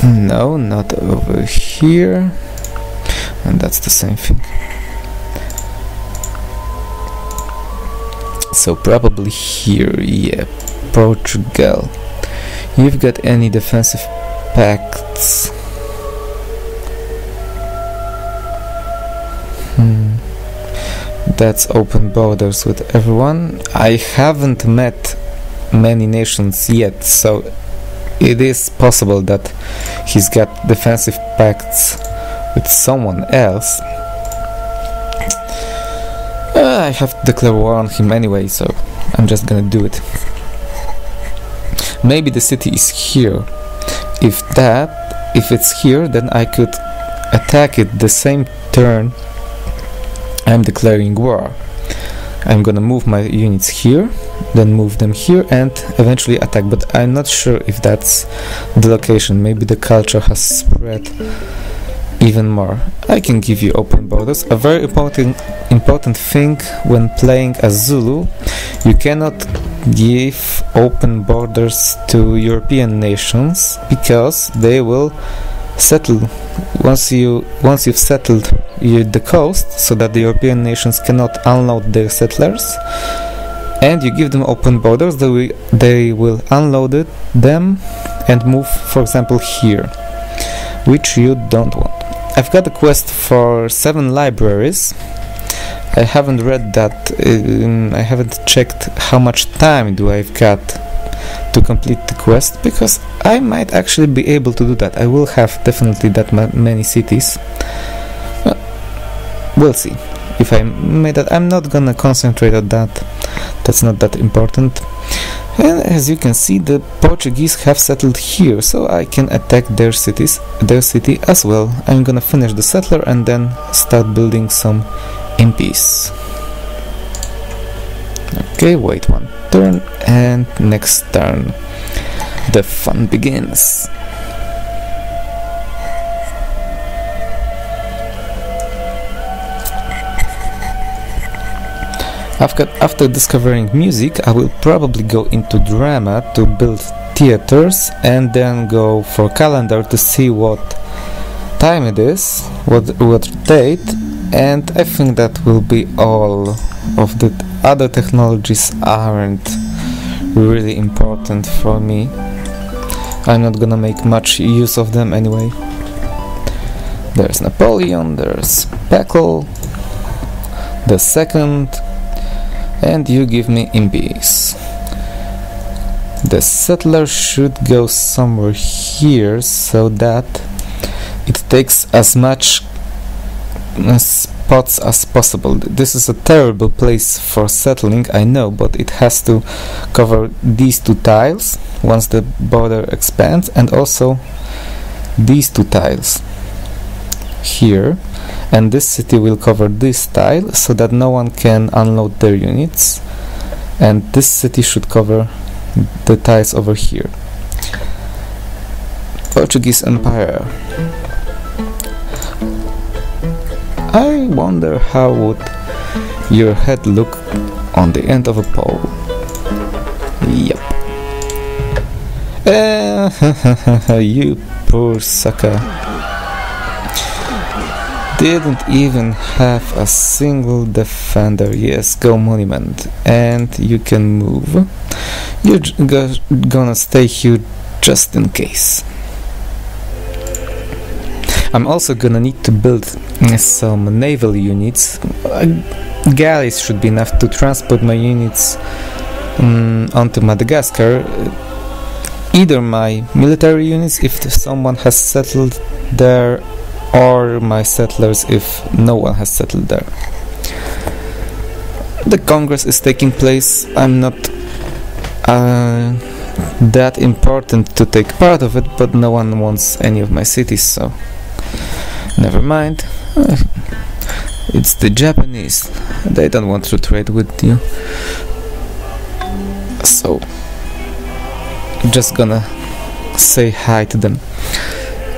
No, not over here. And that's the same thing. So probably here, yeah. Portugal. You've got any defensive pacts? That's open borders with everyone. I haven't met many nations yet, so it is possible that he's got defensive pacts with someone else. I have to declare war on him anyway, so I'm just gonna do it. Maybe the city is here. If it's here, then I could attack it the same turn I'm declaring war. I'm gonna move my units here, then move them here, and eventually attack, but I'm not sure if that's the location. Maybe the culture has spread even more. I can give you open borders. A very important thing when playing as Zulu, you cannot give open borders to European nations, because they will settle once you've settled the coast, so that the European nations cannot unload their settlers, and you give them open borders, they will unload them and move, for example, here, which you don't want. I've got a quest for 7 libraries. I haven't read that. I haven't checked how much time do I've got to complete the quest, because I might actually be able to do that. I will have definitely that many cities. We'll see if I made that. I'm not gonna concentrate on that. That's not that important. And as you can see, the Portuguese have settled here, so I can attack their city as well. I'm gonna finish the settler and then start building some impies. Okay, wait one turn, and next turn the fun begins. After discovering music, I will probably go into drama to build theaters, and then go for calendar to see what time it is, what date, and I think that will be all. Of the other technologies aren't really important for me. I'm not gonna make much use of them anyway. There's Napoleon, there's Peckle, the second, and you give me impies. The settler should go somewhere here, so that it takes as much spots as possible. This is a terrible place for settling, I know, but it has to cover these 2 tiles once the border expands, and also these 2 tiles here, and this city will cover this tile so that no one can unload their units, and this city should cover the tiles over here. Portuguese Empire. I wonder how would your head look on the end of a pole. Yep. You poor sucker. Didn't even have a single defender. Yes, go monument. And you can move. You're gonna stay here just in case. I'm also gonna need to build some naval units. Galleys should be enough to transport my units onto Madagascar. Either my military units if someone has settled there, or my settlers if no one has settled there. The Congress is taking place. I'm not that important to take part of it, but no one wants any of my cities, so never mind. It's the Japanese. They don't want to trade with you. So just gonna say hi to them.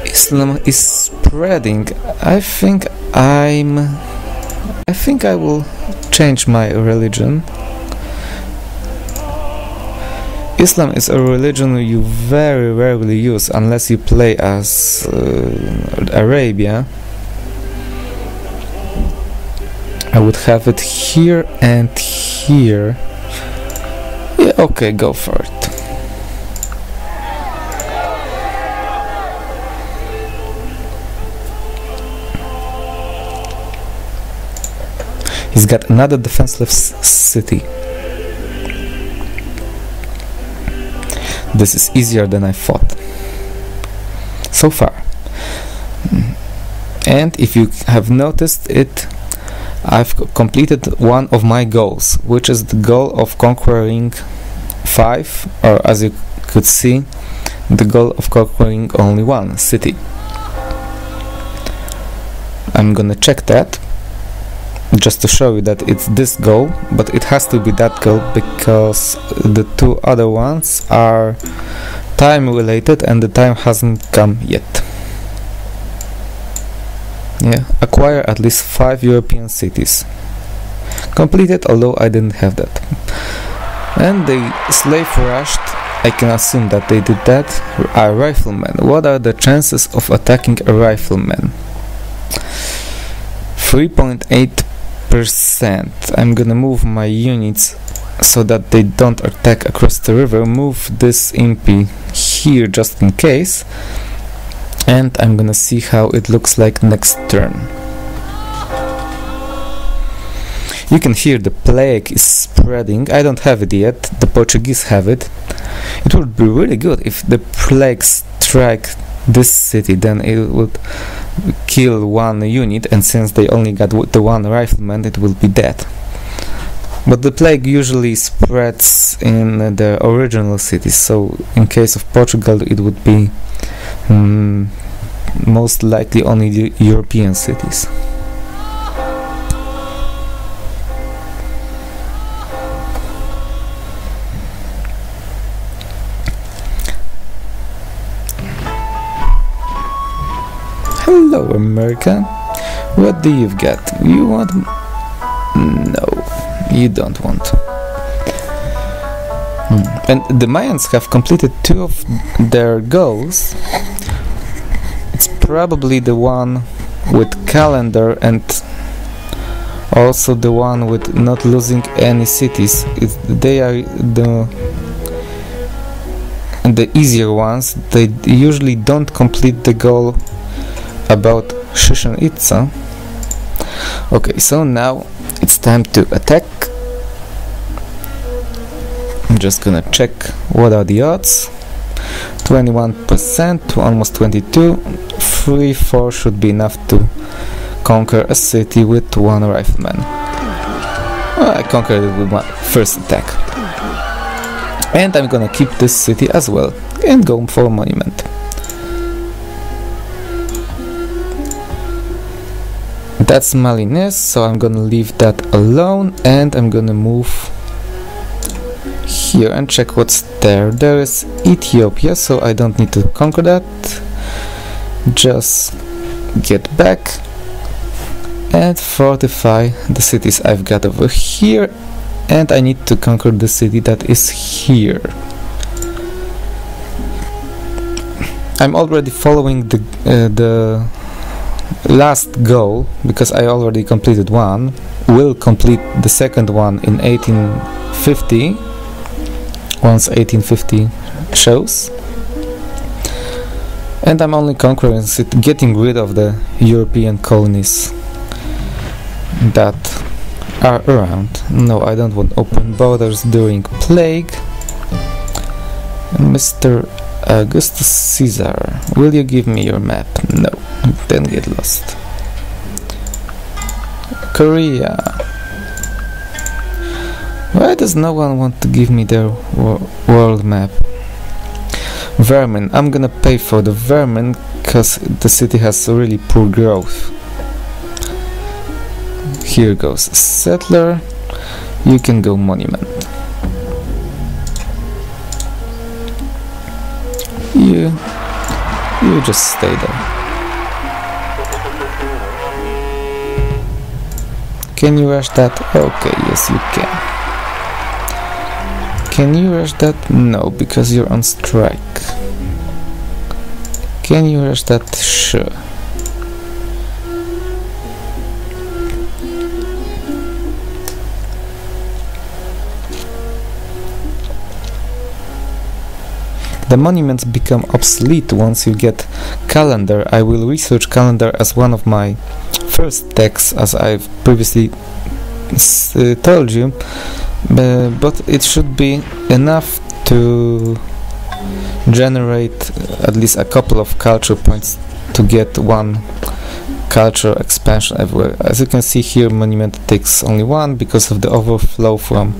Islam is spreading. I think I will change my religion. Islam is a religion you very rarely use unless you play as Arabia. I would have it here and here. Yeah, okay, go for it. He's got another defenseless city. This is easier than I thought so far. And if you have noticed it, I've completed one of my goals, which is the goal of conquering 5, or as you could see, the goal of conquering only 1 city. I'm gonna check that just to show you that it's this goal, but it has to be that goal because the 2 other ones are time related and the time hasn't come yet. Yeah, acquire at least 5 European cities. Completed, although I didn't have that. And they slave rushed. I can assume that they did that. Are riflemen. What are the chances of attacking a rifleman? 3.8%. I'm gonna move my units so that they don't attack across the river. Move this impy here just in case. And I'm gonna see how it looks like next turn. You can hear the plague is spreading. I don't have it yet, the Portuguese have it. It would be really good if the plague struck this city, then it would kill 1 unit, and since they only got the 1 rifleman, it will be dead. But the plague usually spreads in the original cities, so in case of Portugal it would be most likely only the European cities. Hello, America. What do you get? You want? No, you don't want. And the Mayans have completed 2 of their goals. It's probably the one with calendar and also the one with not losing any cities. They are the easier ones. They usually don't complete the goal about Chichen Itza. Okay, so now it's time to attack. I'm just gonna check what are the odds. 21% to almost 22. 3-4 should be enough to conquer a city with 1 rifleman. I conquered it with my first attack. And I'm gonna keep this city as well and go for a monument. That's Malines, so I'm gonna leave that alone, and I'm gonna move here and check what's there. There is Ethiopia, so I don't need to conquer that. Just get back and fortify the cities I've got over here, and I need to conquer the city that is here. I'm already following the last goal because I already completed 1. Will complete the second one in 1850 once 1850 shows, and I'm only conquering getting rid of the European colonies that are around. No, I don't want open borders during plague. Mr. Augustus Caesar, will you give me your map? No, then get lost. Korea. Why does no one want to give me their world map? Vermin. I'm gonna pay for the vermin because the city has really poor growth. Here goes settler. You can go monument. You just stay there. Can you rush that? Okay, yes you can. Can you rush that? No, because you're on strike. Can you rush that? Sure. The monuments become obsolete once you get calendar. I will research calendar as one of my first texts, as I've previously told you, but it should be enough to generate at least a couple of culture points to get one cultural expansion everywhere. As you can see here, monument takes only one because of the overflow from